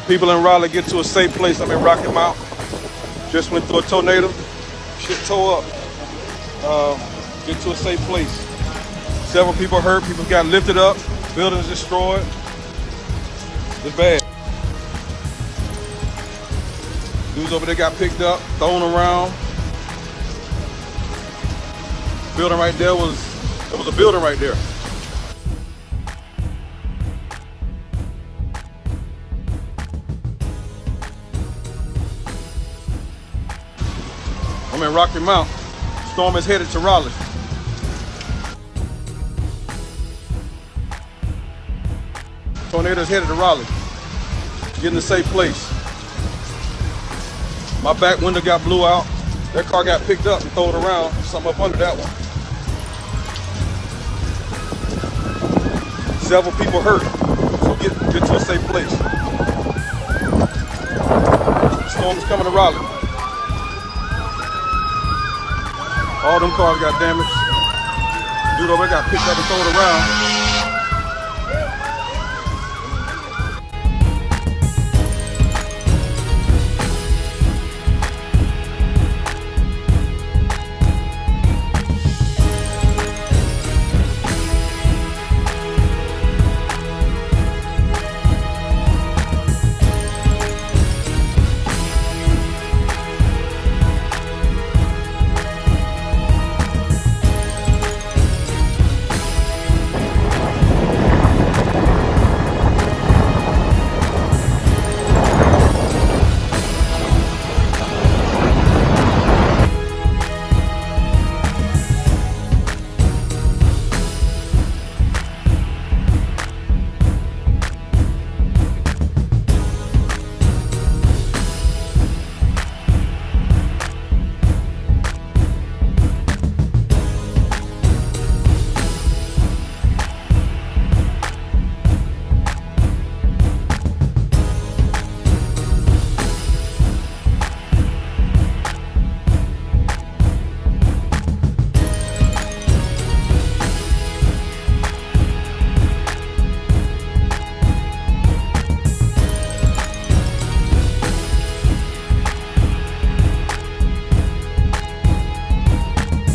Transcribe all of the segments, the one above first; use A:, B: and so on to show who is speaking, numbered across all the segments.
A: People in Raleigh get to a safe place. I'm in Rocky Mount. Just went through a tornado. Shit tore up. Get to a safe place. Several people hurt. People got lifted up. Buildings destroyed. It's bad. Dudes over there got picked up, thrown around. Building right there was a building right there. I'm in Rocky Mount. Storm is headed to Raleigh. Tornado is headed to Raleigh. Get in a safe place. My back window got blew out. That car got picked up and thrown around. Something up under that one. Several people hurt. So get to a safe place. The storm is coming to Raleigh. All them cars got damaged. Dude over there got picked up and thrown around.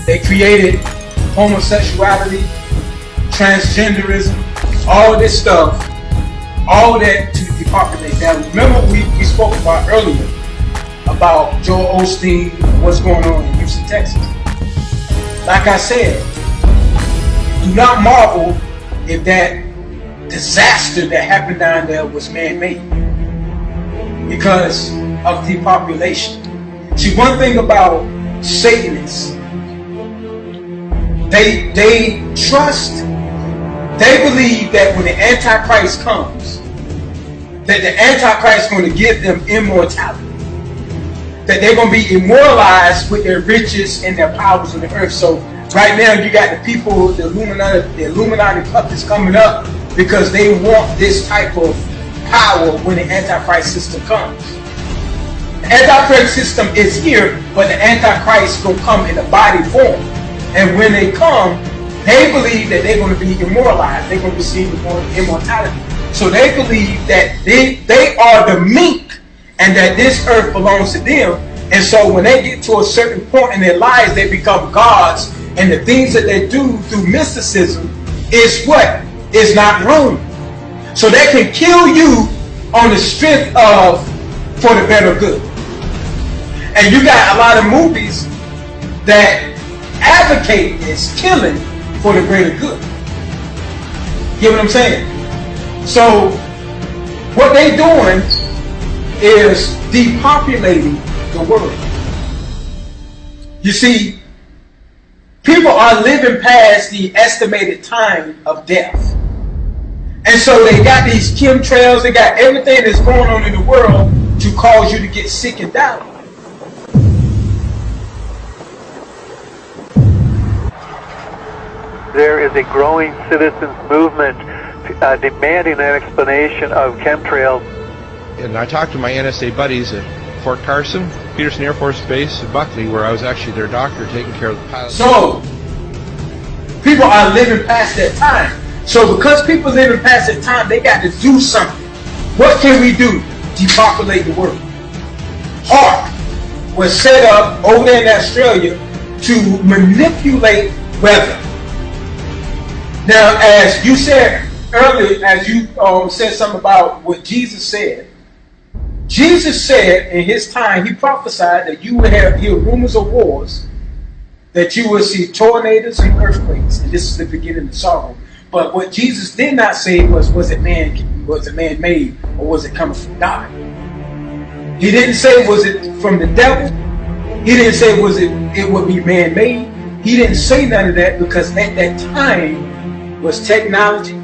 B: They created homosexuality, transgenderism, all this stuff, all that to depopulate that. Remember we spoke about earlier about Joel Osteen, what's going on in Houston, Texas. Like I said, do not marvel if that disaster that happened down there was man-made because of depopulation. See, one thing about Satanists, they trust, they believe that when the Antichrist comes, that the Antichrist is going to give them immortality. That they're going to be immortalized with their riches and their powers on the earth. So right now you got the people, the Illuminati puppets coming up because they want this type of power when the Antichrist system comes. The Antichrist system is here, but the Antichrist will come in a body form. And when they come, they believe that they're going to be immortalized. They're going to receive immortality. So they believe that they are the mink and that this earth belongs to them. And so when they get to a certain point in their lives, they become gods. And the things that they do through mysticism is what? Is not wrong. So they can kill you on the strength of for the better good. And you got a lot of movies that advocate this killing for the greater good. Get what I'm saying? So what they doing is depopulating the world. You see, people are living past the estimated time of death. And so they got these chemtrails, they got everything that's going on in the world to cause you to get sick and die.
C: There is a growing citizens movement demanding an explanation of chemtrails.
D: And I talked to my NSA buddies at Fort Carson, Peterson Air Force Base, and Buckley, where I was actually their doctor taking care of the pilots.
B: So, people are living past that time. So because people living past that time, they got to do something. What can we do? depopulate the world. HARP was set up over there in Australia to manipulate weather. Now, as you said earlier, as you said something about what Jesus said, Jesus said in his time, he prophesied that you would hear rumors of wars, that you would see tornadoes and earthquakes, and this is the beginning of sorrow. But what Jesus did not say was it man-made, or was it coming from God? He didn't say was it from the devil. He didn't say it would be man-made. He didn't say none of that, because at that time was technology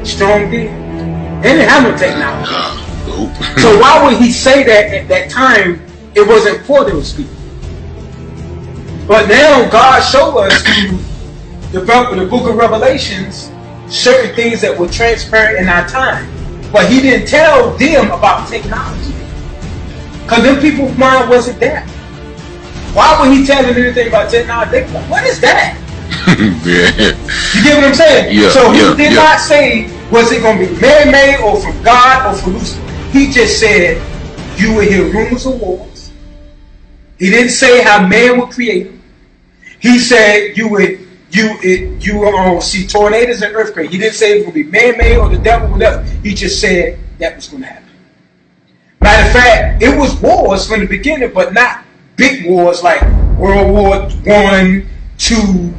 B: strong then. They didn't have no technology. So why would he say that at that time? It wasn't for those people. But now God showed us through the book of Revelations certain things that were transparent in our time. But he didn't tell them about technology, because them people's mind wasn't there. Why would he tell them anything about technology? They like, what is that? You get what I'm saying?
E: Yeah,
B: so he did not say was it going to be man-made or from God or from Lucifer. He just said you will hear rumors of wars. He didn't say how man would create them. He said you will see tornadoes and earthquakes. He didn't say it would be man-made or the devil, whatever. He just said that was going to happen. Matter of fact, it was wars from the beginning, but not big wars like World War I, II,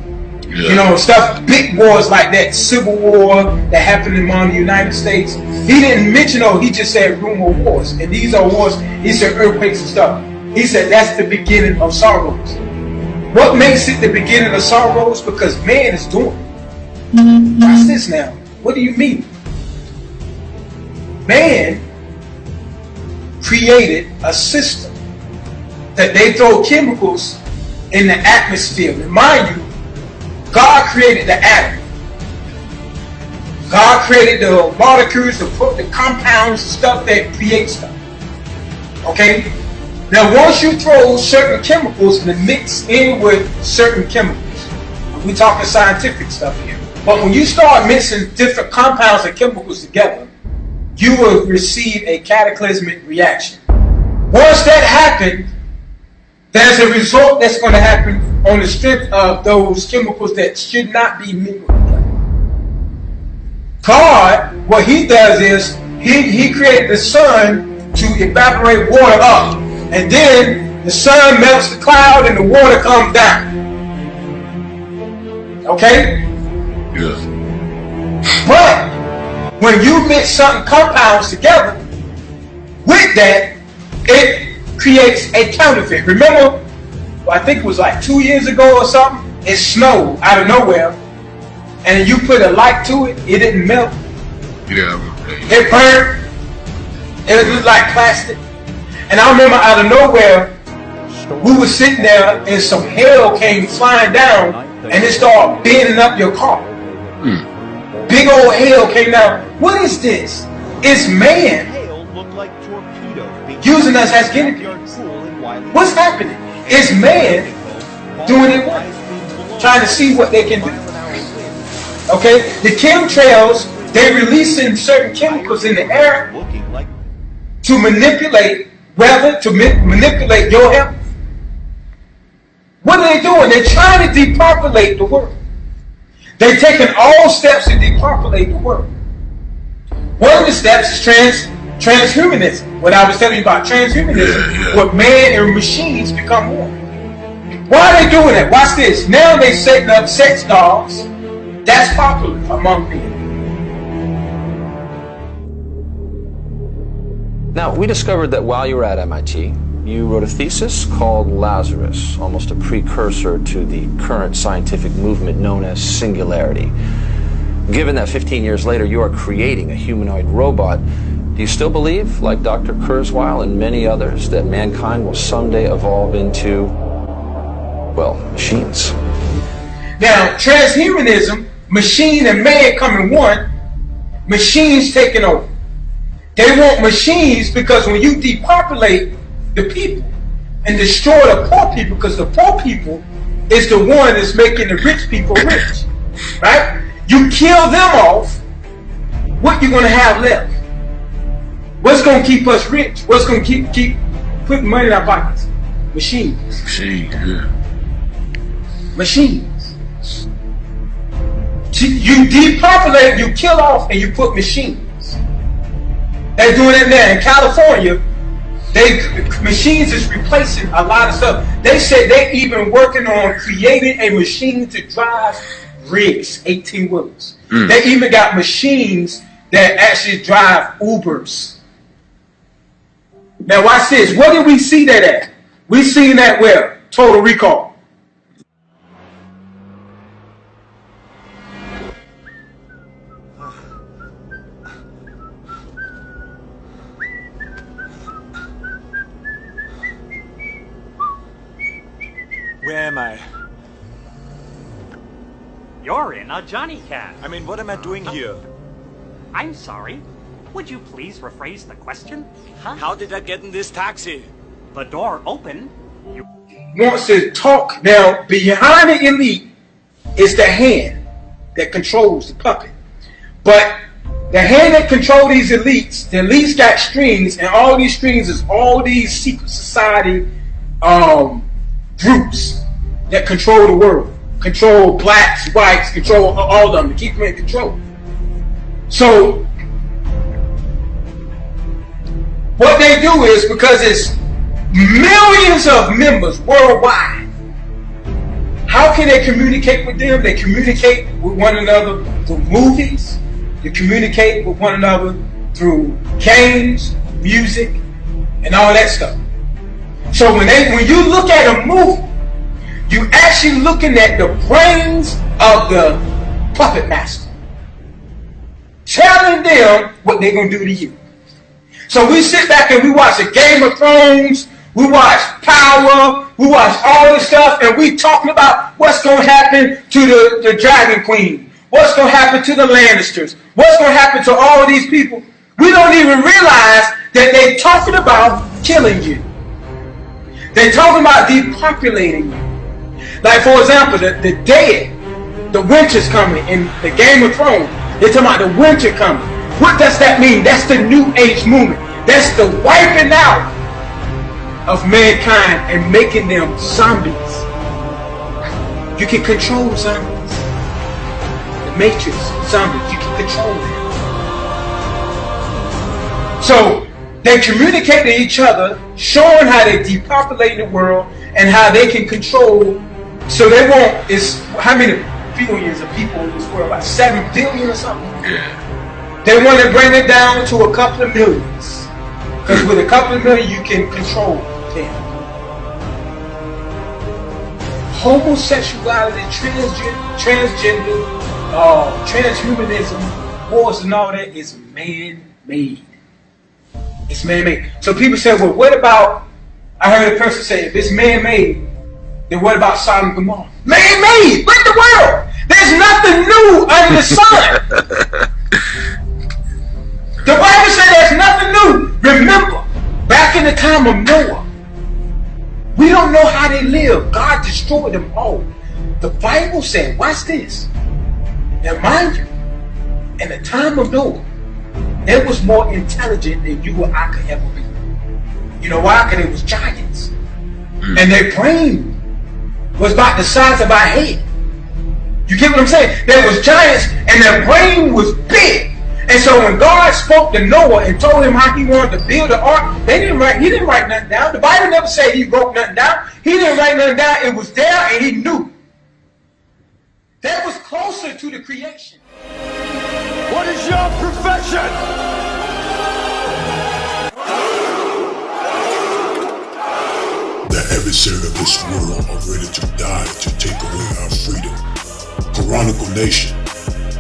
B: stuff, big wars like that, Civil War that happened among the United States. He didn't mention, he just said rumor wars. And these are wars, he said earthquakes and stuff. He said that's the beginning of sorrows. What makes it the beginning of sorrows? Because man is doing it. Watch this now. What do you mean? Man created a system that they throw chemicals in the atmosphere. And mind you, God created the atom. God created the molecules, the compounds, stuff that creates stuff. Okay? Now once you throw certain chemicals and mix in with certain chemicals, we're talking scientific stuff here, but when you start mixing different compounds and chemicals together, you will receive a cataclysmic reaction. Once that happens, there's a result that's going to happen on the strength of those chemicals that should not be mingled together. God, what he does is, he created the sun to evaporate water up. And then the sun melts the cloud and the water comes down. Okay?
E: Yeah.
B: But when you mix certain compounds together, with that, it creates a counterfeit. Remember, I think it was like 2 years ago or something, it snowed out of nowhere, and you put a light to it, it didn't melt.
E: Yeah.
B: It burned. It looked like plastic. And I remember out of nowhere, we were sitting there and some hail came flying down and it started bending up your car. Big old hail came down. What is this? It's man using us as guinea pigs. What's happening? It's man doing it what? Trying to see what they can do. Okay? The chemtrails, they're releasing certain chemicals in the air to manipulate weather, to manipulate your health. What are they doing? They're trying to depopulate the world. They're taking all steps to depopulate the world. One of the steps is transhumanism. What I was telling you about transhumanism, where man and machines become one. Why are they doing that? Watch this. Now they're setting up sex dolls. That's popular among people.
F: Now, we discovered that while you were at MIT, you wrote a thesis called Lazarus, almost a precursor to the current scientific movement known as singularity. Given that 15 years later you are creating a humanoid robot, do you still believe, like Dr. Kurzweil and many others, that mankind will someday evolve into, well, machines?
B: Now, transhumanism, machine and man coming one, machines taking over. They want machines because when you depopulate the people and destroy the poor people, because the poor people is the one that's making the rich people rich, right? You kill them off, what you going to have left? What's going to keep us rich? What's going to keep putting money in our pockets? Machines.
E: Machine, yeah.
B: Machines. You depopulate, you kill off, and you put machines. They're doing it there in California. Machines is replacing a lot of stuff. They said they're even working on creating a machine to drive rigs, 18-wheelers. They even got machines that actually drive Ubers. Now watch this. Where did we see that at? We seen that where? Total Recall.
G: Where am I?
H: You're in a Johnny Cab.
G: I mean, what am I doing here?
H: I'm sorry. Would you please rephrase the question? Huh?
G: How did I get in this taxi?
H: The door opened. You
B: Wants to talk. Now, behind the elite is the hand that controls the puppet. But the hand that controls these elites, the elites got strings, and all these strings is all these secret society groups that control the world. Control blacks, whites, control all of them, to keep them in control. So, what they do is, because it's millions of members worldwide, how can they communicate with them? They communicate with one another through movies. They communicate with one another through games, music, and all that stuff. So when you look at a movie, you actually looking at the brains of the puppet master, telling them what they're gonna do to you. So we sit back and we watch a Game of Thrones, we watch Power, we watch all this stuff, and we talking about what's gonna happen to the Dragon Queen, what's gonna happen to the Lannisters, what's gonna happen to all of these people. We don't even realize that they're talking about killing you. They're talking about depopulating you. Like, for example, the dead, the winter's coming in the Game of Thrones. They're talking about the winter coming. What does that mean? That's the New Age movement. That's the wiping out of mankind and making them zombies. You can control zombies. The Matrix, zombies, you can control them. So, they communicate to each other, showing how they depopulate the world and how they can control. So they won't, it's how many billions of people in this world? Like 7 billion or something?
E: Yeah.
B: They want to bring it down to a couple of millions. Because with a couple of million, you can control them. Homosexuality, transgender, transhumanism, wars and all that is man-made. It's man-made. So people say, well, what about, I heard a person say, if it's man-made, then what about Sodom and Gomorrah? Man-made! What in the world? There's nothing new under the sun. The Bible says there's nothing new. Remember, back in the time of Noah, we don't know how they lived. God destroyed them all. The Bible said, watch this. Now mind you, in the time of Noah, it was more intelligent than you or I could ever be. You know why? Because it was giants. And their brain was about the size of our head. You get what I'm saying? There was giants and their brain was big. And so when God spoke to Noah and told him how he wanted to build the ark, he didn't write nothing down. The Bible never said he wrote nothing down. He didn't write nothing down. It was there and he knew. That was closer to the creation.
G: What is your profession?
E: The adversary of this world are ready to die to take away our freedom. Chronicle Nation,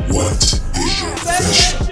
E: what is your profession?